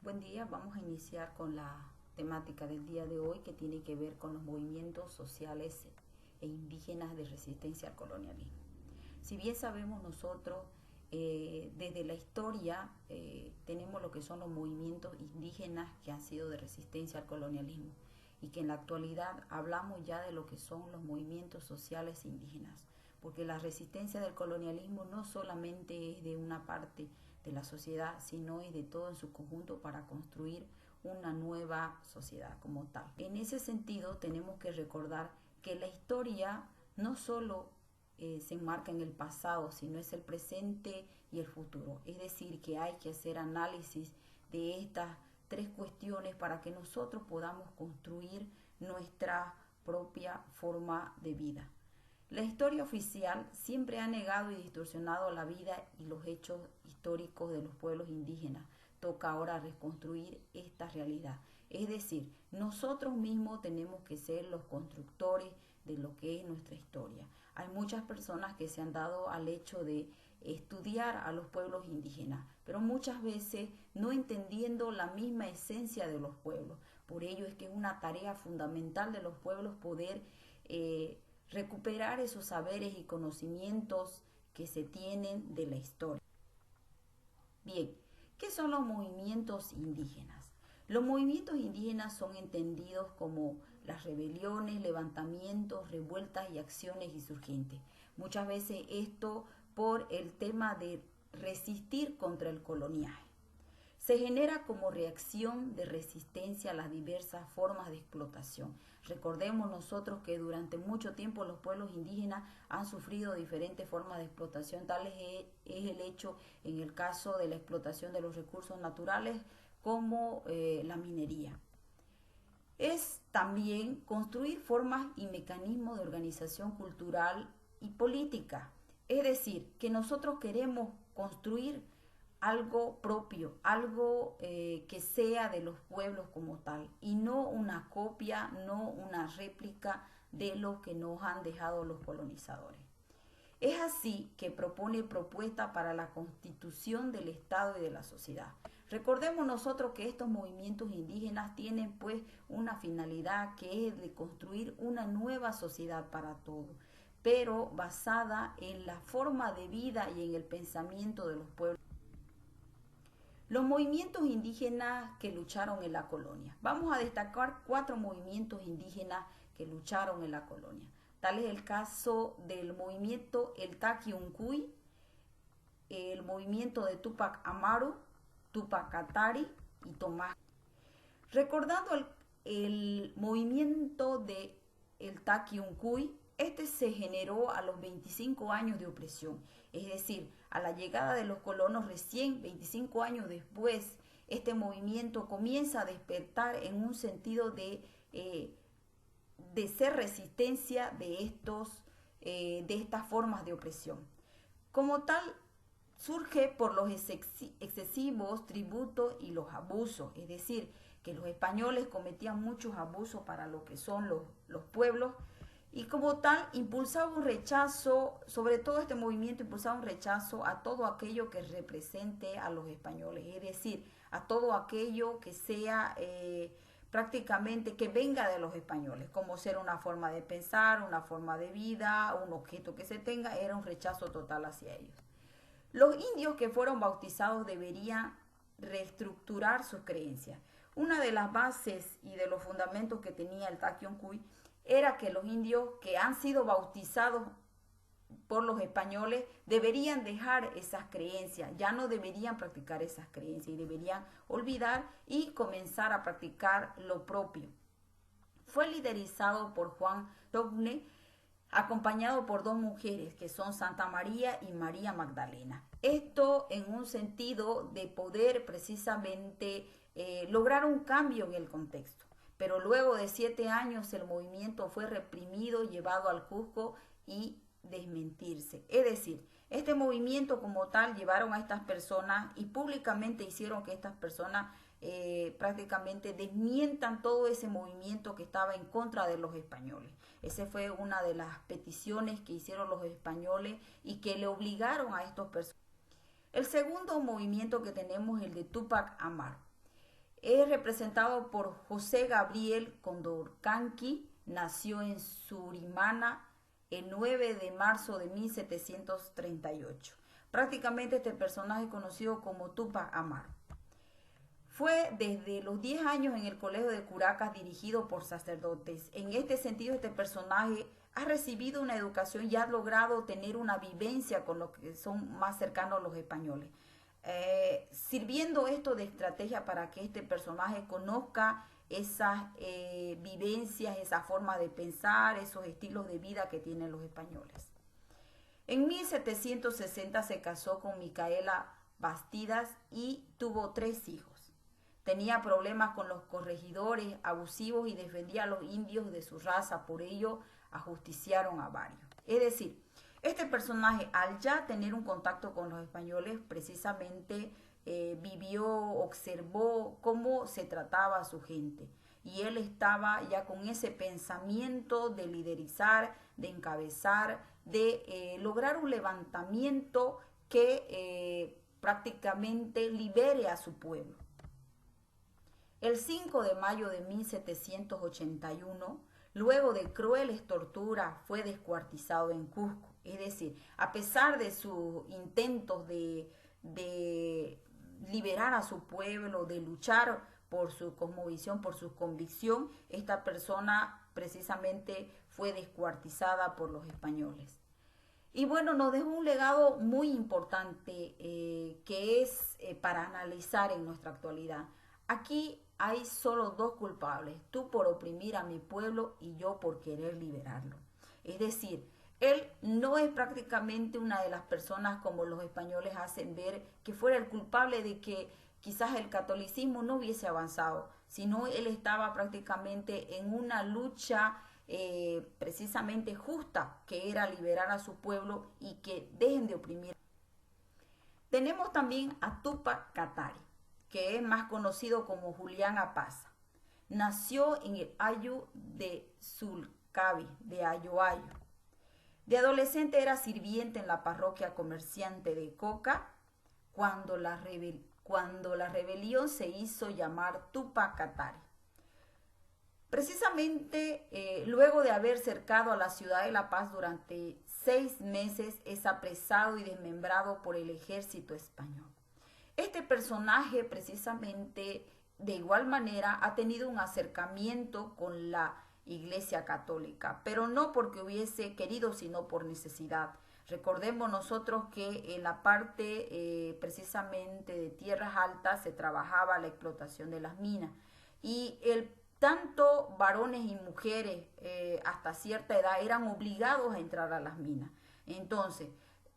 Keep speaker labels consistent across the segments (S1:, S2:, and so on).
S1: Buen día, vamos a iniciar con la temática del día de hoy que tiene que ver con los movimientos sociales e indígenas de resistencia al colonialismo. Si bien sabemos nosotros, desde la historia tenemos lo que son los movimientos indígenas que han sido de resistencia al colonialismo y que en la actualidad hablamos ya de lo que son los movimientos sociales indígenas, porque la resistencia del colonialismo no solamente es de una parte de la sociedad, sino es de todo en su conjunto para construir una nueva sociedad como tal. En ese sentido, tenemos que recordar que la historia no solo se enmarca en el pasado, sino es el presente y el futuro. Es decir, que hay que hacer análisis de estas tres cuestiones para que nosotros podamos construir nuestra propia forma de vida. La historia oficial siempre ha negado y distorsionado la vida y los hechos históricos de los pueblos indígenas. Toca ahora reconstruir esta realidad. Es decir, nosotros mismos tenemos que ser los constructores de lo que es nuestra historia. Hay muchas personas que se han dado al hecho de estudiar a los pueblos indígenas, pero muchas veces no entendiendo la misma esencia de los pueblos. Por ello es que es una tarea fundamental de los pueblos poder recuperar esos saberes y conocimientos que se tienen de la historia. Bien, ¿qué son los movimientos indígenas? Los movimientos indígenas son entendidos como las rebeliones, levantamientos, revueltas y acciones insurgentes. Muchas veces esto por el tema de resistir contra el coloniaje. Se genera como reacción de resistencia a las diversas formas de explotación. Recordemos nosotros que durante mucho tiempo los pueblos indígenas han sufrido diferentes formas de explotación, tal es el hecho en el caso de la explotación de los recursos naturales como la minería. Es también construir formas y mecanismos de organización cultural y política. Es decir, que nosotros queremos construir algo propio, algo que sea de los pueblos como tal y no una copia, no una réplica de lo que nos han dejado los colonizadores. Es así que propone propuestas para la constitución del Estado y de la sociedad. Recordemos nosotros que estos movimientos indígenas tienen pues una finalidad que es de construir una nueva sociedad para todos, pero basada en la forma de vida y en el pensamiento de los pueblos. Los movimientos indígenas que lucharon en la colonia. Vamos a destacar 4 movimientos indígenas que lucharon en la colonia. Tal es el caso del movimiento El Taqui Uncuy, el movimiento de Tupac Amaru, Tupac Katari y Tomás. Recordando el movimiento de El Taqui Uncuy, este se generó a los 25 años de opresión, es decir, a la llegada de los colonos recién 25 años después, este movimiento comienza a despertar en un sentido de ser resistencia de estas formas de opresión. Como tal, surge por los excesivos tributos y los abusos, es decir, que los españoles cometían muchos abusos para lo que son los pueblos, y como tal impulsaba un rechazo, sobre todo este movimiento impulsaba un rechazo a todo aquello que represente a los españoles, es decir, a todo aquello que sea prácticamente que venga de los españoles, como ser una forma de pensar, una forma de vida, un objeto que se tenga, era un rechazo total hacia ellos. Los indios que fueron bautizados deberían reestructurar sus creencias. Una de las bases y de los fundamentos que tenía el Taqui Uncuy era que los indios que han sido bautizados por los españoles deberían dejar esas creencias, ya no deberían practicar esas creencias y deberían olvidar y comenzar a practicar lo propio. Fue liderizado por Juan Togne, acompañado por 2 mujeres que son Santa María y María Magdalena. Esto en un sentido de poder precisamente lograr un cambio en el contexto. Pero luego de 7 años el movimiento fue reprimido, llevado al Cusco y desmentirse. Es decir, este movimiento como tal llevaron a estas personas y públicamente hicieron que estas personas prácticamente desmientan todo ese movimiento que estaba en contra de los españoles. Esa fue una de las peticiones que hicieron los españoles y que le obligaron a estos personas. El segundo movimiento que tenemos es el de Tupac Amaru. Es representado por José Gabriel Condorcanqui, nació en Surimana el 9 de marzo de 1738. Prácticamente este personaje es conocido como Tupac Amaru. Fue desde los 10 años en el colegio de Curacas dirigido por sacerdotes. En este sentido, este personaje ha recibido una educación y ha logrado tener una vivencia con los que son más cercanos a los españoles. Sirviendo esto de estrategia para que este personaje conozca esas vivencias, esa forma de pensar, esos estilos de vida que tienen los españoles. En 1760 se casó con Micaela Bastidas y tuvo 3 hijos. Tenía problemas con los corregidores abusivos y defendía a los indios de su raza, por ello ajusticiaron a varios. Es decir, este personaje, al ya tener un contacto con los españoles, precisamente vivió, observó cómo se trataba a su gente. Y él estaba ya con ese pensamiento de liderizar, de encabezar, de lograr un levantamiento que prácticamente libere a su pueblo. El 5 de mayo de 1781, luego de crueles torturas, fue descuartizado en Cusco. Es decir, a pesar de sus intentos de liberar a su pueblo, de luchar por su cosmovisión, por su convicción, esta persona precisamente fue descuartizada por los españoles. Y bueno, nos dejó un legado muy importante que es para analizar en nuestra actualidad. Aquí hay solo 2 culpables, tú por oprimir a mi pueblo y yo por querer liberarlo. Es decir, él no es prácticamente una de las personas como los españoles hacen ver que fuera el culpable de que quizás el catolicismo no hubiese avanzado, sino él estaba prácticamente en una lucha precisamente justa, que era liberar a su pueblo y que dejen de oprimir. Tenemos también a Tupac Katari, que es más conocido como Julián Apaza. Nació en el Ayu de Sulcavi, de Ayoayo. De adolescente era sirviente en la parroquia comerciante de Coca, cuando la rebelión se hizo llamar Tupac Katari. Precisamente luego de haber cercado a la ciudad de La Paz durante 6 meses, es apresado y desmembrado por el ejército español. Este personaje precisamente de igual manera ha tenido un acercamiento con la Iglesia Católica, pero no porque hubiese querido, sino por necesidad. Recordemos nosotros que en la parte precisamente de tierras altas se trabajaba la explotación de las minas y tanto varones y mujeres hasta cierta edad eran obligados a entrar a las minas. Entonces,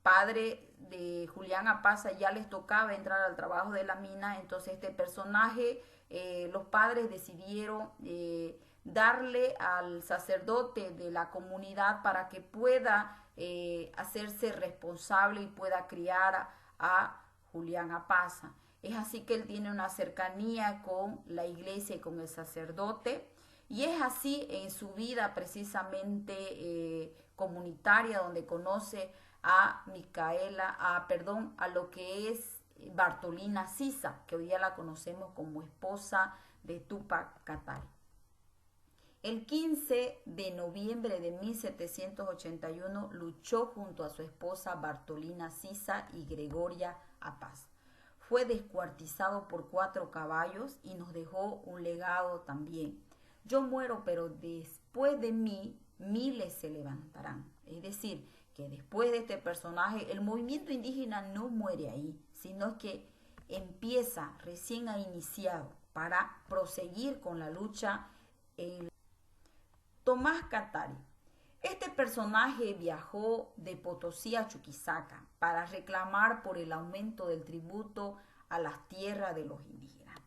S1: padre de Julián Apaza ya les tocaba entrar al trabajo de la mina, entonces este personaje, los padres decidieron darle al sacerdote de la comunidad para que pueda hacerse responsable y pueda criar a Julián Apaza. Es así que él tiene una cercanía con la iglesia y con el sacerdote. Y es así en su vida precisamente comunitaria donde conoce a a lo que es Bartolina Sisa, que hoy día la conocemos como esposa de Tupac Katari. El 15 de noviembre de 1781 luchó junto a su esposa Bartolina Sisa y Gregoria Apaza. Fue descuartizado por 4 caballos y nos dejó un legado también. Yo muero, pero después de mí, miles se levantarán. Es decir, que después de este personaje, el movimiento indígena no muere ahí, sino que empieza, recién ha iniciado, para proseguir con la lucha. Tomás Katari. Este personaje viajó de Potosí a Chuquisaca para reclamar por el aumento del tributo a las tierras de los indígenas.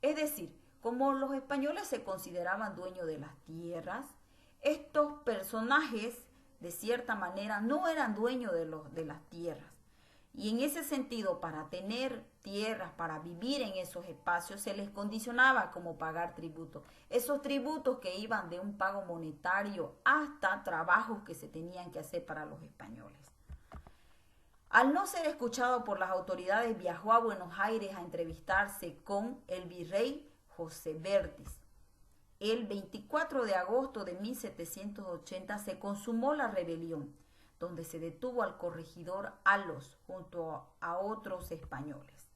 S1: Es decir, como los españoles se consideraban dueños de las tierras, estos personajes de cierta manera no eran dueños de las tierras. Y en ese sentido, para tener tierras, para vivir en esos espacios, se les condicionaba como pagar tributos. Esos tributos que iban de un pago monetario hasta trabajos que se tenían que hacer para los españoles. Al no ser escuchado por las autoridades, viajó a Buenos Aires a entrevistarse con el virrey José Vertis. El 24 de agosto de 1780 se consumó la rebelión, donde se detuvo al corregidor Alos junto a otros españoles.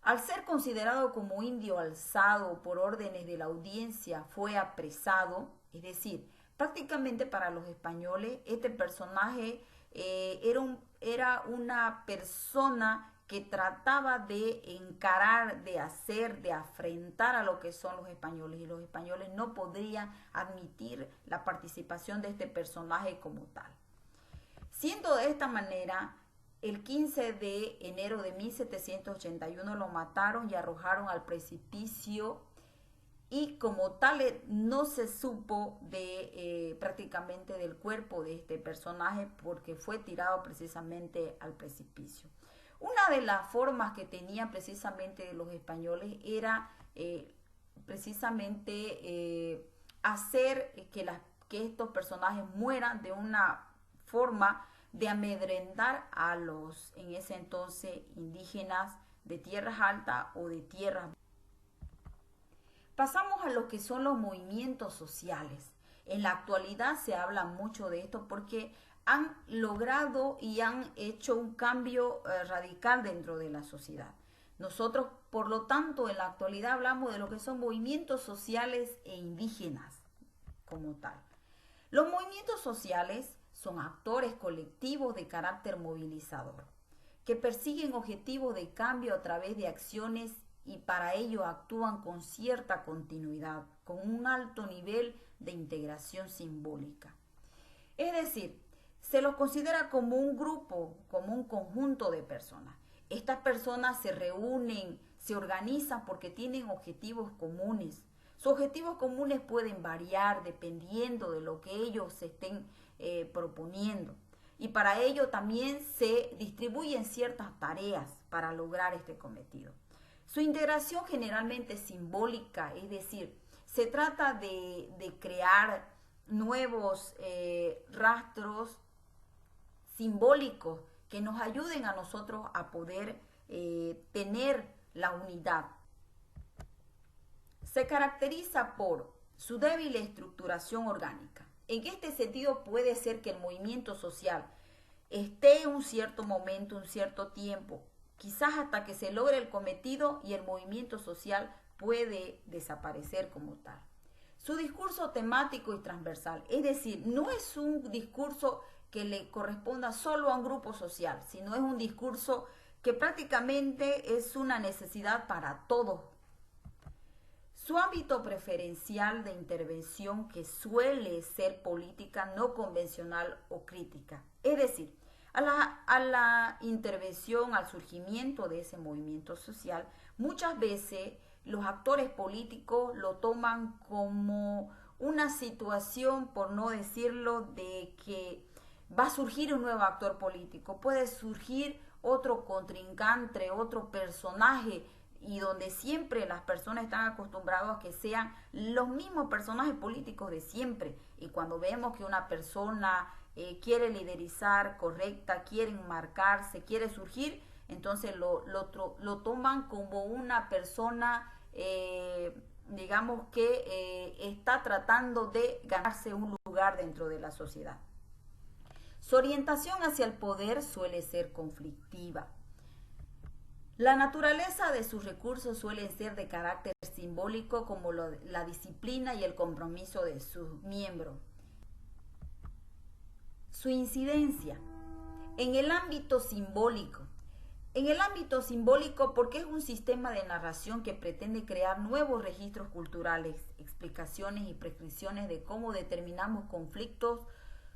S1: Al ser considerado como indio alzado por órdenes de la audiencia, fue apresado, es decir, prácticamente para los españoles este personaje era una persona que trataba de encarar, de hacer, de afrentar a lo que son los españoles, y los españoles no podrían admitir la participación de este personaje como tal. Siendo de esta manera, el 15 de enero de 1781 lo mataron y arrojaron al precipicio, y como tal no se supo prácticamente del cuerpo de este personaje porque fue tirado precisamente al precipicio. Una de las formas que tenían precisamente los españoles era hacer que estos personajes mueran de una forma de amedrentar a los, en ese entonces, indígenas de tierras altas o de tierras bajas. Pasamos a lo que son los movimientos sociales. En la actualidad se habla mucho de esto porque han logrado y han hecho un cambio radical dentro de la sociedad. Nosotros, por lo tanto, en la actualidad hablamos de lo que son movimientos sociales e indígenas como tal. Los movimientos sociales son actores colectivos de carácter movilizador, que persiguen objetivos de cambio a través de acciones y para ello actúan con cierta continuidad, con un alto nivel de integración simbólica. Es decir, se los considera como un grupo, como un conjunto de personas. Estas personas se reúnen, se organizan porque tienen objetivos comunes. Sus objetivos comunes pueden variar dependiendo de lo que ellos se estén proponiendo. Y para ello también se distribuyen ciertas tareas para lograr este cometido. Su integración generalmente es simbólica, es decir, se trata de crear nuevos rastros simbólicos que nos ayuden a nosotros a poder tener la unidad. Se caracteriza por su débil estructuración orgánica. En este sentido puede ser que el movimiento social esté un cierto momento, un cierto tiempo, quizás hasta que se logre el cometido y el movimiento social puede desaparecer como tal. Su discurso temático y transversal, es decir, no es un discurso que le corresponda solo a un grupo social, sino es un discurso que prácticamente es una necesidad para todos. Su ámbito preferencial de intervención que suele ser política no convencional o crítica, es decir, a la intervención, al surgimiento de ese movimiento social, muchas veces los actores políticos lo toman como una situación, por no decirlo, de que va a surgir un nuevo actor político, puede surgir otro contrincante, otro personaje, y donde siempre las personas están acostumbradas a que sean los mismos personajes políticos de siempre. Y cuando vemos que una persona quiere liderizar correcta, quiere enmarcarse, quiere surgir, entonces lo toman como una persona, digamos que está tratando de ganarse un lugar dentro de la sociedad. Su orientación hacia el poder suele ser conflictiva. La naturaleza de sus recursos suele ser de carácter simbólico, como la disciplina y el compromiso de sus miembros. Su incidencia en el ámbito simbólico. En el ámbito simbólico porque es un sistema de narración que pretende crear nuevos registros culturales, explicaciones y prescripciones de cómo determinados conflictos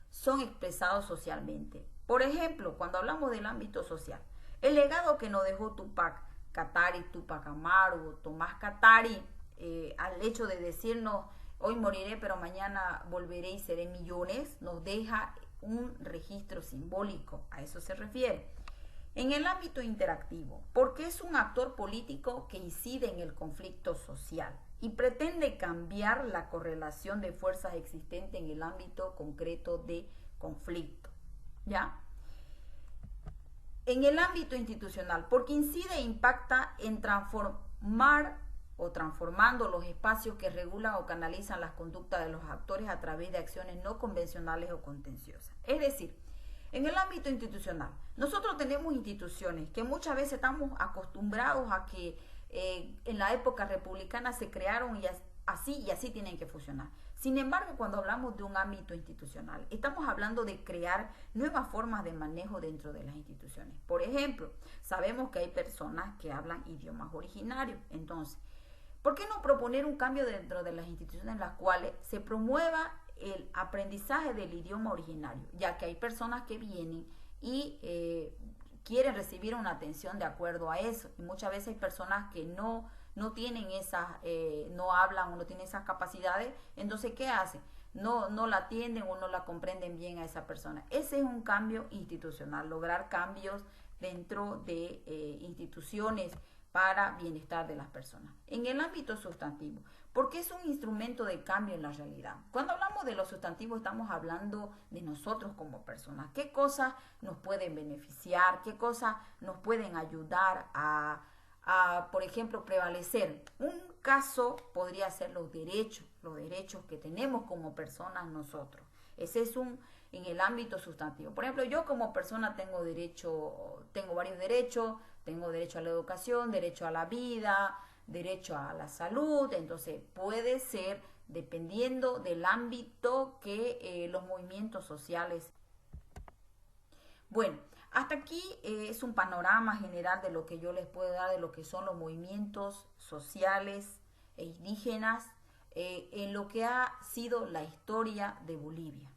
S1: son expresados socialmente. Por ejemplo, cuando hablamos del ámbito social, el legado que nos dejó Tupac Katari, Tupac Amaru, Tomás Katari, al hecho de decirnos hoy moriré pero mañana volveré y seré millones, nos deja un registro simbólico, a eso se refiere. En el ámbito interactivo, porque es un actor político que incide en el conflicto social y pretende cambiar la correlación de fuerzas existente en el ámbito concreto de conflicto, ¿ya? En el ámbito institucional, porque incide e impacta en transformar o transformando los espacios que regulan o canalizan las conductas de los actores a través de acciones no convencionales o contenciosas. Es decir, en el ámbito institucional, nosotros tenemos instituciones que muchas veces estamos acostumbrados a que en la época republicana se crearon y así tienen que funcionar. Sin embargo, cuando hablamos de un ámbito institucional, estamos hablando de crear nuevas formas de manejo dentro de las instituciones. Por ejemplo, sabemos que hay personas que hablan idiomas originarios. Entonces, ¿por qué no proponer un cambio dentro de las instituciones en las cuales se promueva el aprendizaje del idioma originario? Ya que hay personas que vienen y quieren recibir una atención de acuerdo a eso. Y muchas veces hay personas que no tienen no hablan o no tienen esas capacidades. Entonces, ¿qué hacen? No la atienden o no la comprenden bien a esa persona. Ese es un cambio institucional, lograr cambios dentro de instituciones para bienestar de las personas. En el ámbito sustantivo, porque es un instrumento de cambio en la realidad. Cuando hablamos de los sustantivos estamos hablando de nosotros como personas. ¿Qué cosas nos pueden beneficiar? ¿Qué cosas nos pueden ayudar a por ejemplo, prevalecer? Un caso podría ser los derechos que tenemos como personas nosotros. Ese es en el ámbito sustantivo. Por ejemplo, yo como persona tengo varios derechos. Tengo derecho a la educación, derecho a la vida, derecho a la salud. Entonces puede ser dependiendo del ámbito que los movimientos sociales. Bueno, hasta aquí es un panorama general de lo que yo les puedo dar de lo que son los movimientos sociales e indígenas en lo que ha sido la historia de Bolivia.